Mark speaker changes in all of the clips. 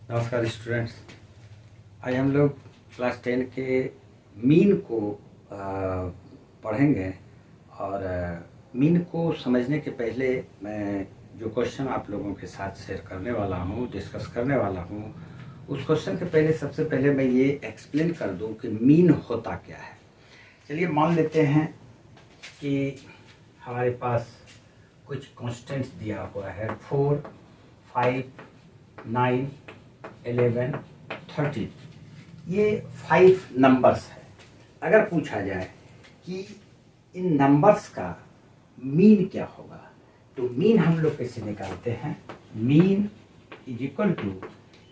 Speaker 1: नमस्कार स्टूडेंट्स। आज हम लोग क्लास 10 के मीन को पढ़ेंगे। और मीन को समझने के पहले मैं जो क्वेश्चन आप लोगों के साथ शेयर करने वाला हूँ, डिस्कस करने वाला हूँ, उस क्वेश्चन के पहले सबसे पहले मैं ये एक्सप्लेन कर दूँ कि मीन होता क्या है। चलिए मान लेते हैं कि हमारे पास कुछ कांस्टेंट्स दिया हुआ है 4, 5, 9, 11, 13। ये 5 नंबर्स है। अगर पूछा जाए कि इन नंबर्स का मीन क्या होगा, तो मीन हम लोग कैसे निकालते हैं। Mean is equal to,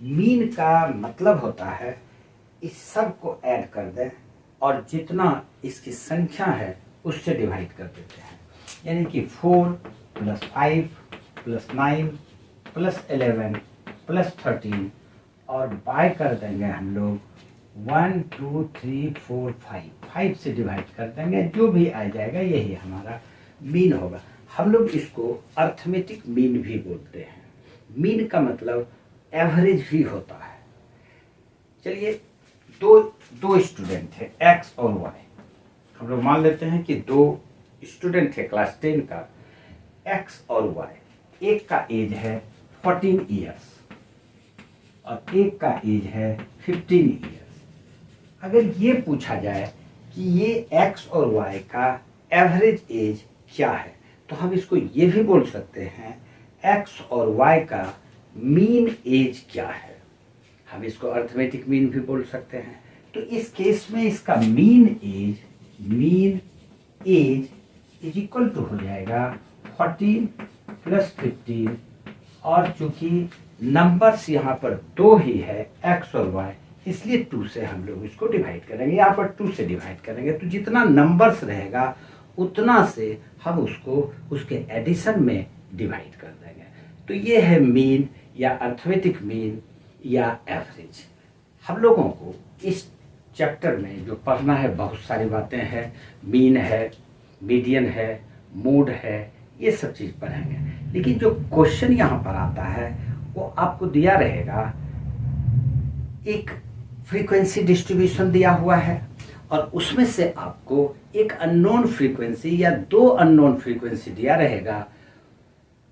Speaker 1: mean का मतलब होता है इस सब को ऐड कर दें और जितना इसकी संख्या है उससे डिवाइड कर देते हैं। यानी कि 4 + 5 + 9 + 11 + 13 और बाय कर देंगे हम लोग 1 2 3 4 5 से डिवाइड कर देंगे। जो भी आ जाएगा यही हमारा मीन होगा। हम लोग इसको अर्थमेटिक मीन भी बोलते हैं। मीन का मतलब एवरेज भी होता है। चलिए दो स्टूडेंट थे एक्स और वाई। हम लोग मान लेते हैं कि 2 स्टूडेंट थे क्लास 10 का, एक्स और वाई। एक का एज है 14 ईयर्स और एक का एज है 15 ईयर्स। अगर ये पूछा जाए कि ये एक्स और वाई का एवरेज एज क्या है, तो हम इसको ये भी बोल सकते हैं एक्स और वाई का मीन एज क्या है। हम इसको अर्थमेटिक मीन भी बोल सकते हैं। तो इस केस में इसका mean age is equal to हो जाएगा 14 + 15। और चूंकि नंबर्स यहाँ पर 2 ही है एक्स और वाई, इसलिए 2 से हम लोग इसको डिवाइड करेंगे। यहाँ पर 2 से डिवाइड करेंगे तो जितना नंबर्स रहेगा उतना से हम उसको उसके एडिशन में डिवाइड कर देंगे। तो ये है मीन या अर्थमेटिक मीन या एवरेज। हम लोगों को इस चैप्टर में जो पढ़ना है बहुत सारी बातें हैं। मीन है, मीडियन है, मोड है, ये सब चीज़ पढ़ेंगे। लेकिन जो क्वेश्चन यहाँ पर आता है वो आपको दिया रहेगा, एक फ्रीक्वेंसी डिस्ट्रीब्यूशन दिया हुआ है और उसमें से आपको एक अननोन फ्रीक्वेंसी या 2 अननोन फ्रीक्वेंसी दिया रहेगा।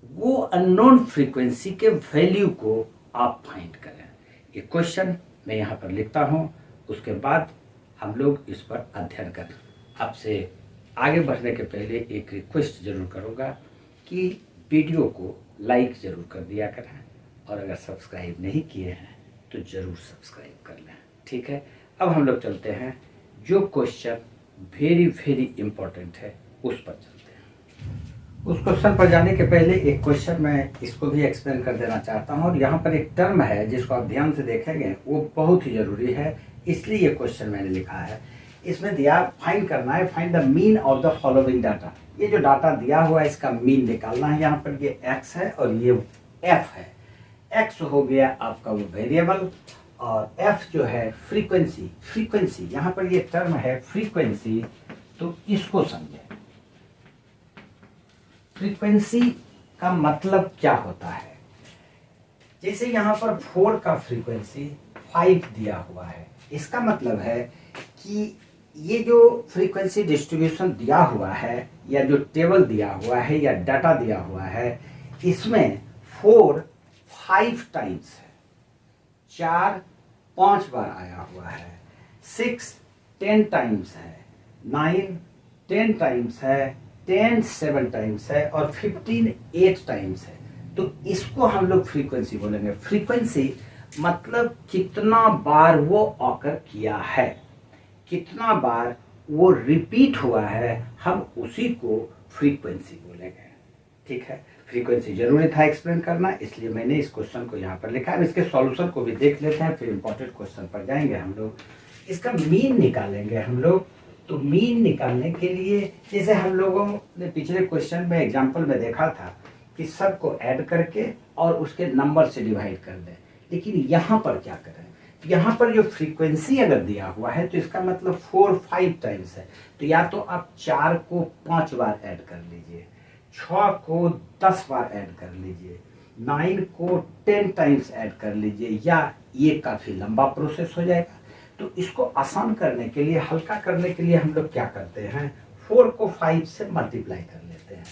Speaker 1: वो अननोन फ्रीक्वेंसी के वैल्यू को आप फाइंड करें। ये क्वेश्चन मैं यहाँ पर लिखता हूँ, उसके बाद हम लोग इस पर अध्ययन करें। आपसे आगे बढ़ने के पहले एक रिक्वेस्ट जरूर करूँगा कि वीडियो को लाइक ज़रूर कर दिया करें और अगर सब्सक्राइब नहीं किए हैं तो ज़रूर सब्सक्राइब कर लें। ठीक है, अब हम लोग चलते हैं जो क्वेश्चन वेरी वेरी इम्पोर्टेंट है उस पर चलते हैं। उस क्वेश्चन पर जाने के पहले एक क्वेश्चन मैं इसको भी एक्सप्लेन कर देना चाहता हूँ। और यहाँ पर एक टर्म है जिसको आप ध्यान से देखेंगे, वो बहुत ही ज़रूरी है, इसलिए ये क्वेश्चन मैंने लिखा है। इसमें दिया फाइंड करना है, find the mean of the following data. ये जो डाटा दिया हुआ है इसका मीन निकालना है। यहाँ पर ये एक्स है और ये एफ है। एक्स हो गया आपका वो वेरिएबल और एफ जो है फ्रीक्वेंसी यहाँ पर ये टर्म है फ्रीक्वेंसी। तो इसको समझें, फ्रीक्वेंसी का मतलब क्या होता है। जैसे यहाँ पर 4 का फ्रीक्वेंसी 5 दिया हुआ है, इसका मतलब है कि ये जो फ्रीक्वेंसी डिस्ट्रीब्यूशन दिया हुआ है या जो टेबल दिया हुआ है या डाटा दिया हुआ है, इसमें 4 5 टाइम्स है, 4 5 बार आया हुआ है, 6 10 टाइम्स है, 9 10 टाइम्स है, 10 7 टाइम्स है और 15 8 टाइम्स है। तो इसको हम लोग फ्रीक्वेंसी बोलेंगे। फ्रीक्वेंसी मतलब कितना बार वो ऑकर किया है, कितना बार वो रिपीट हुआ है, हम उसी को फ्रीक्वेंसी बोलेंगे। ठीक है, फ्रीक्वेंसी जरूरी था एक्सप्लेन करना, इसलिए मैंने इस क्वेश्चन को यहाँ पर लिखा है। इसके सॉल्यूशन को भी देख लेते हैं, फिर इंपॉर्टेंट क्वेश्चन पर जाएंगे हम लोग। इसका मीन निकालेंगे हम लोग। तो मीन निकालने के लिए जैसे हम लोगों ने पिछले क्वेश्चन में एग्जाम्पल में देखा था कि सबको ऐड करके और उसके नंबर से डिवाइड कर दें, लेकिन यहाँ पर क्या करें। यहाँ पर जो फ्रीक्वेंसी अगर दिया हुआ है तो इसका मतलब 4 5 टाइम्स है। तो या तो आप 4 को 5 बार ऐड कर लीजिए, 6 को 10 बार ऐड कर लीजिए, 9 को 10 टाइम्स ऐड कर लीजिए, या ये काफ़ी लंबा प्रोसेस हो जाएगा। तो इसको आसान करने के लिए, हल्का करने के लिए हम लोग क्या करते हैं, 4 को 5 से मल्टीप्लाई कर लेते हैं।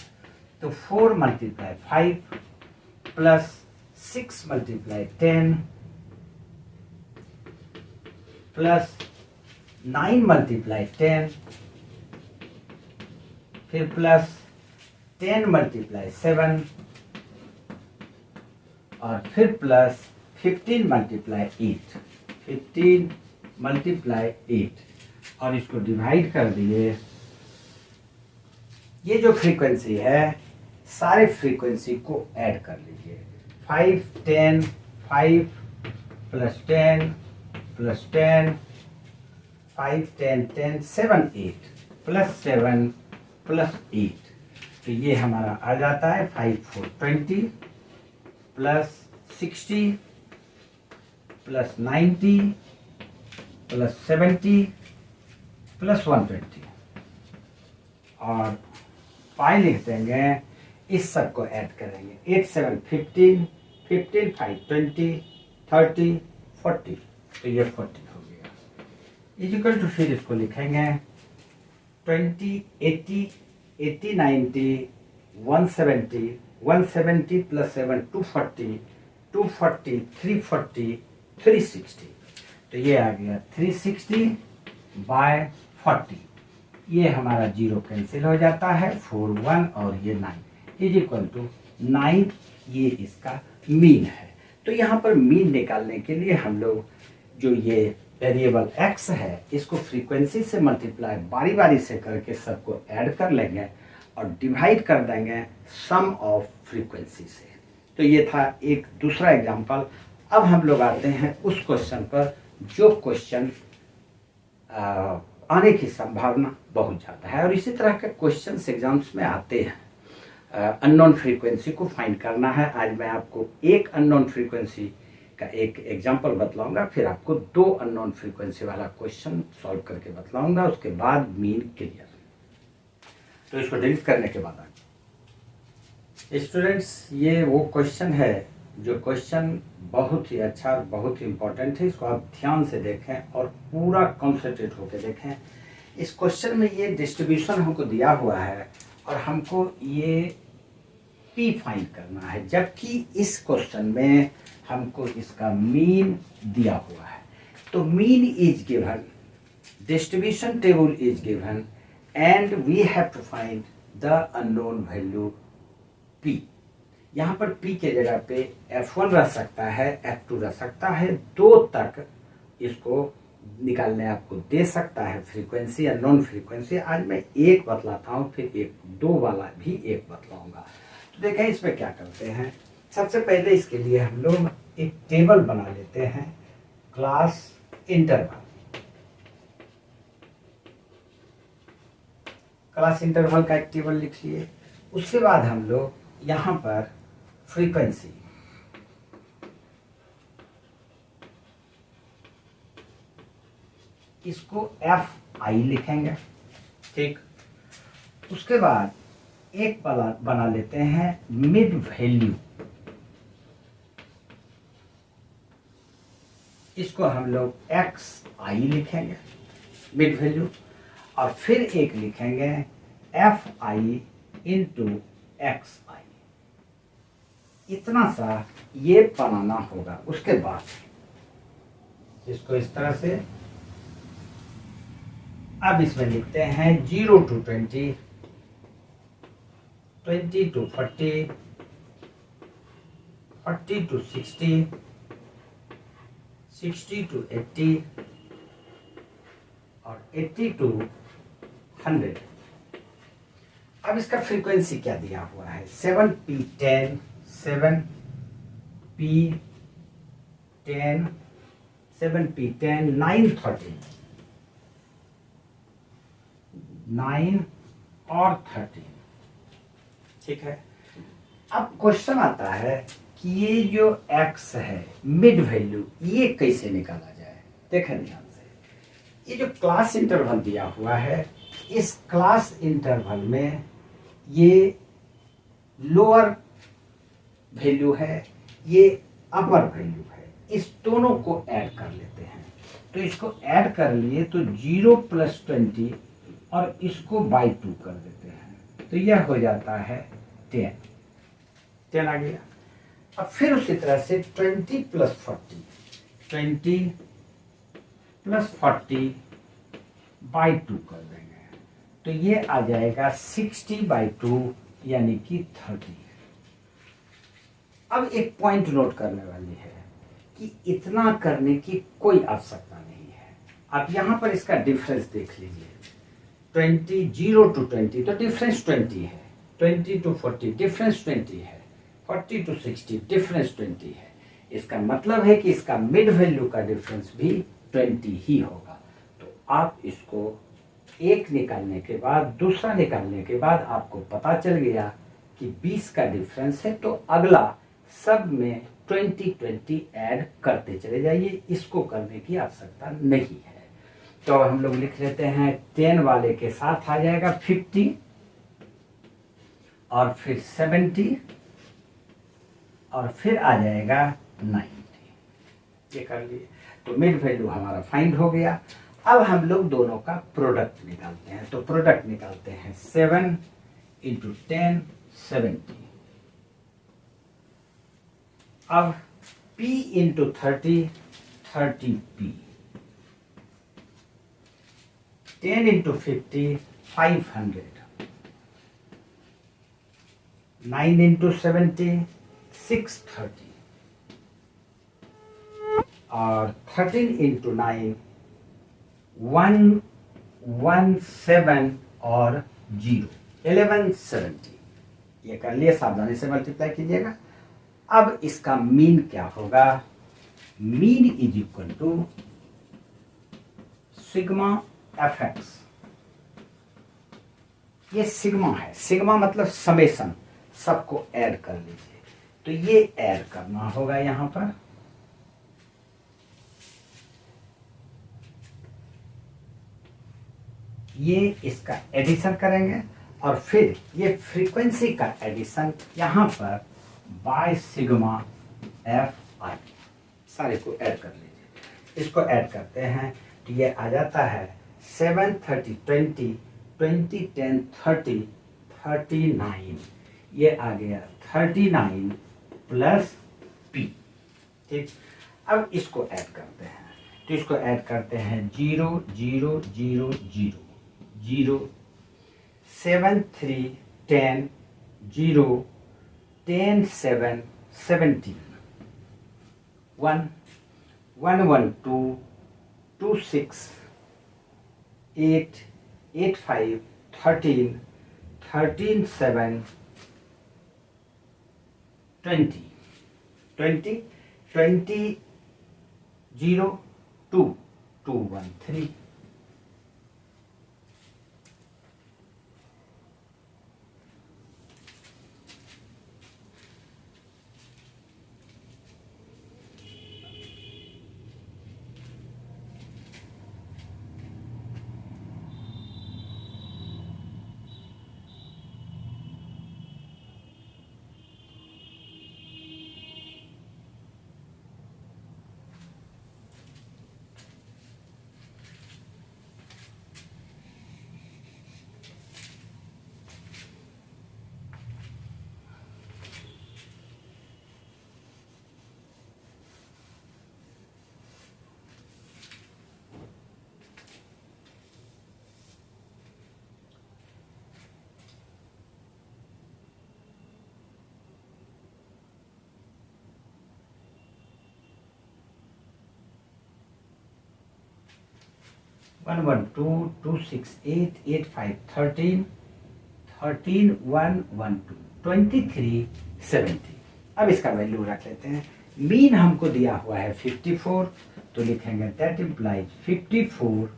Speaker 1: तो 4 multiply 5 plus 6 multiply 10 plus 9 multiply 10, फिर प्लस 10 मल्टीप्लाई 7, और फिर प्लस 15 मल्टीप्लाई 8, 15 मल्टीप्लाई 8, और इसको डिवाइड कर दिए। ये जो फ्रीक्वेंसी है, सारे फ्रीक्वेंसी को ऐड कर लीजिए। 5 10 5 प्लस 10 प्लस 10 5 10 10 7 8 प्लस 7 प्लस 8, तो ये हमारा आ जाता है 5 4 20 प्लस 60 प्लस 90 प्लस 70 प्लस 120, और पाई लिख देंगे, इस सब को ऐड करेंगे। 8 7 15 15 5 20 30 40, तो ये 40 हो गया। इजिकल टू, फिर इसको लिखेंगे 20 80 80 90 170 170 प्लस 7 240 240 340 360, तो ये आ गया 360 बाय 40। ये हमारा जीरो कैंसिल हो जाता है, 4 1 और ये 9 इज इक्वल टू 9। ये इसका मीन है। तो यहाँ पर मीन निकालने के लिए हम लोग जो ये वेरिएबल x है, इसको फ्रीक्वेंसी से मल्टीप्लाई बारी बारी से करके सबको ऐड कर लेंगे और डिवाइड कर देंगे सम ऑफ फ्रीक्वेंसी से। तो ये था एक दूसरा एग्जांपल। अब हम लोग आते हैं उस क्वेश्चन पर जो क्वेश्चन आने की संभावना बहुत ज़्यादा है, और इसी तरह के क्वेश्चंस एग्जाम्स में आते हैं। अननोन फ्रीक्वेंसी को फाइंड करना है। आज मैं आपको एक अननोन फ्रीक्वेंसी का एक एग्जांपल बतलाऊंगा, फिर आपको 2 अननोन फ्रीक्वेंसी वाला क्वेश्चन सॉल्व करके बतलाऊंगा, उसके बाद मीन क्लियर। तो इसको डिलीट करने के बाद स्टूडेंट्स, ये वो क्वेश्चन है जो क्वेश्चन बहुत ही अच्छा, बहुत ही इंपॉर्टेंट है। इसको आप ध्यान से देखें और पूरा कॉन्सेंट्रेट होकर देखें। इस क्वेश्चन में ये डिस्ट्रीब्यूशन हमको दिया हुआ है और हमको ये पी फाइंड करना है, जबकि इस क्वेश्चन में हमको इसका मीन दिया हुआ है। तो mean is given, distribution table is given, and we have to find the unknown value p. यहाँ पर p के जगह पे f1 रह सकता है, f2 रह सकता है, 2 तक इसको निकालने आपको दे सकता है फ्रीक्वेंसी या नॉन फ्रीक्वेंसी। आज मैं एक बतलाता हूँ, फिर एक 2 वाला भी एक बतलाऊंगा। तो देखें इसमें क्या करते हैं। सबसे पहले इसके लिए हम लोग एक टेबल बना लेते हैं, क्लास इंटरवल। क्लास इंटरवल का एक टेबल लिख लिए। उसके बाद हम लोग यहाँ पर फ्रीक्वेंसी, इसको fi लिखेंगे, ठीक। उसके बाद एक बना लेते हैं मिड वैल्यू, इसको हम लोग xi लिखेंगे मिड वैल्यू, और फिर एक लिखेंगे fi इंटू xi। इतना सा ये बनाना होगा। उसके बाद इसको इस तरह से, अब इसमें लिखते हैं 0 to 20, 20 to 40, 40 to 60, 60 to 80 और 80 to 100। अब इसका फ्रीक्वेंसी क्या दिया हुआ है, 7p10, 7p10, 7p10, 930, 9 और 13, ठीक है। अब क्वेश्चन आता है कि ये जो x है मिड वैल्यू, ये कैसे निकाला जाए। देखें ध्यान से, ये जो क्लास इंटरवल दिया हुआ है, इस क्लास इंटरवल में ये लोअर वैल्यू है, ये अपर वैल्यू है। इस दोनों को ऐड कर लेते हैं। तो इसको ऐड कर लिए तो 0 + 20 और इसको बाई 2 कर देते हैं, तो यह हो जाता है 10 आ गया। अब फिर उसी तरह से 20 + 40, 20 + 40 बाई 2 कर देंगे, तो ये आ जाएगा 60/2 यानी कि 30। अब एक पॉइंट नोट करने वाली है कि इतना करने की कोई आवश्यकता नहीं है। आप यहाँ पर इसका डिफरेंस देख लीजिए, 20 0 to 20 तो डिफरेंस 20 है, 20 to 40 डिफरेंस 20 है, 40 to 60 डिफरेंस 20 है। इसका मतलब है कि इसका मिड वैल्यू का डिफरेंस भी 20 ही होगा। तो आप इसको एक निकालने के बाद दूसरा निकालने के बाद आपको पता चल गया कि 20 का डिफरेंस है, तो अगला सब में 20 ऐड करते चले जाइए, इसको करने की आवश्यकता नहीं है। तो अब हम लोग लिख लेते हैं 10 वाले के साथ आ जाएगा 50 और फिर 70 और फिर आ जाएगा 90। ये कर लिए, तो मिड वैल्यू हमारा फाइंड हो गया। अब हम लोग दोनों का प्रोडक्ट निकालते हैं। तो प्रोडक्ट निकालते हैं 7 × 10 70। अब P × 30 30P, 10 × 50 500, 9 × 70 630 और 13 × 9 117 और 0 1170। ये कर लिए, सावधानी से मल्टीप्लाई कीजिएगा। अब इसका मीन क्या होगा? Mean is equal to sigma fx। ये सिग्मा है, सिग्मा मतलब समेशन, सबको ऐड कर लीजिए। तो ये ऐड करना होगा यहां पर, ये इसका एडिशन करेंगे और फिर ये फ्रीक्वेंसी का एडिशन यहां पर बाय सिग्मा fi। सारे को ऐड कर लीजिए। इसको ऐड करते हैं तो ये आ जाता है 7 30 20 20 10 30 39। ये आ गया 39 + p। ठीक, अब इसको ऐड करते हैं। तो इसको ऐड करते हैं 0 0 0 0 0 7 3 10 0 10 7 17 1 1 1 2 2 6 8 8 5 13 13 7 20 20 20 0 2 2 1 3। वन 1 2 2 6 8 8 5 13 13 1 1 2 23 70। अब इसका वैल्यू रख लेते हैं। मीन हमको दिया हुआ है 54, तो लिखेंगे that implies 54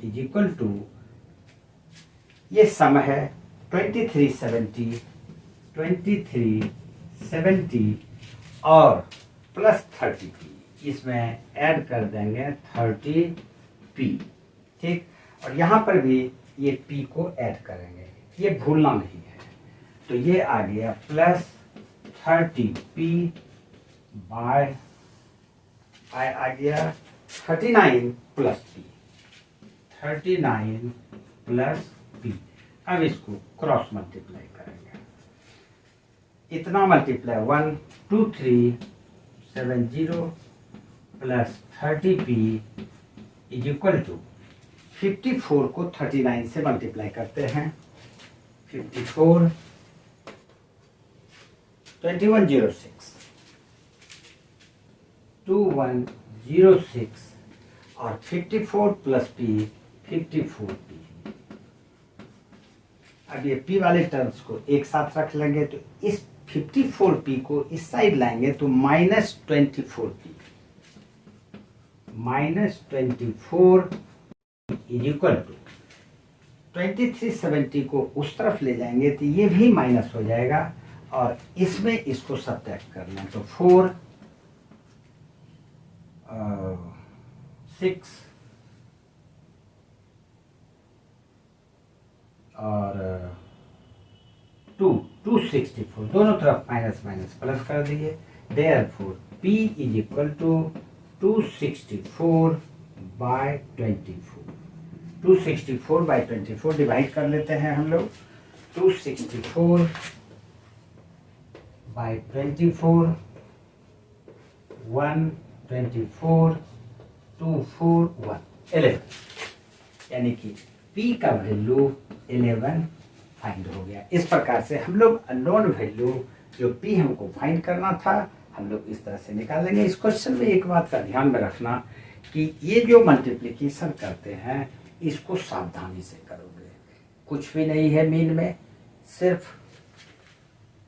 Speaker 1: is equal to, ये सम है 2370 और प्लस 30p, इसमें ऐड कर देंगे 30p। ठीक, और यहां पर भी ये p को ऐड करेंगे, ये भूलना नहीं है। तो ये आ गया प्लस 30p बाय आई आ गया 39 प्लस p, 39 प्लस p। अब इसको क्रॉस मल्टीप्लाई करेंगे, इतना multiply 1 2 3 70 plus 30p is equal to 54 को 39 से मल्टीप्लाई करते हैं, 54 2106 2106 और 54 प्लस p 54p। अब ये p वाले टर्म्स को एक साथ रख लेंगे तो इस 54p को इस साइड लाएंगे तो -24p, -24 इज इक्वल टू 2370 को उस तरफ ले जाएंगे तो ये भी माइनस हो जाएगा और इसमें इसको सब्ट्रैक्ट करना, तो 4 6 और 264 दोनों तरफ माइनस माइनस प्लस कर दिए। Therefore p is equal to 264 by 24, 264 by 24 divide कर लेते हैं हम लोग, 264 बाय 24 124 241 11, यानी कि p का वैल्यू 11 फाइंड हो गया। इस प्रकार से हम लोग अननोन वैल्यू जो p हमको फाइंड करना था हम लोग इस तरह से निकाल लेंगे। इस क्वेश्चन में एक बात का ध्यान में रखना कि ये जो मल्टीप्लिकेशन करते हैं इसको सावधानी से करोगे, कुछ भी नहीं है मीन में, सिर्फ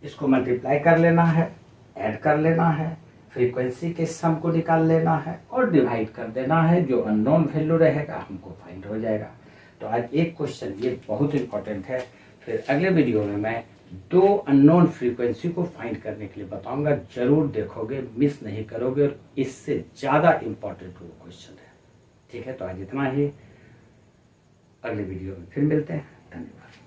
Speaker 1: इसको मल्टीप्लाई कर लेना है, ऐड कर लेना है, फ्रीक्वेंसी के सम को निकाल लेना है और डिवाइड कर देना है, जो अननोन वैल्यू रहेगा हमको फाइंड हो जाएगा। तो आज एक क्वेश्चन ये बहुत इंपॉर्टेंट है, फिर अगले वीडियो में मैं 2 अननोन फ्रीक्वेंसी को फाइंड करने के लिए बताऊंगा, जरूर देखोगे, मिस नहीं करोगे और इससे ज़्यादा इंपॉर्टेंट वो क्वेश्चन है। ठीक है, तो आज इतना ही, अगले वीडियो में फिर मिलते हैं, धन्यवाद।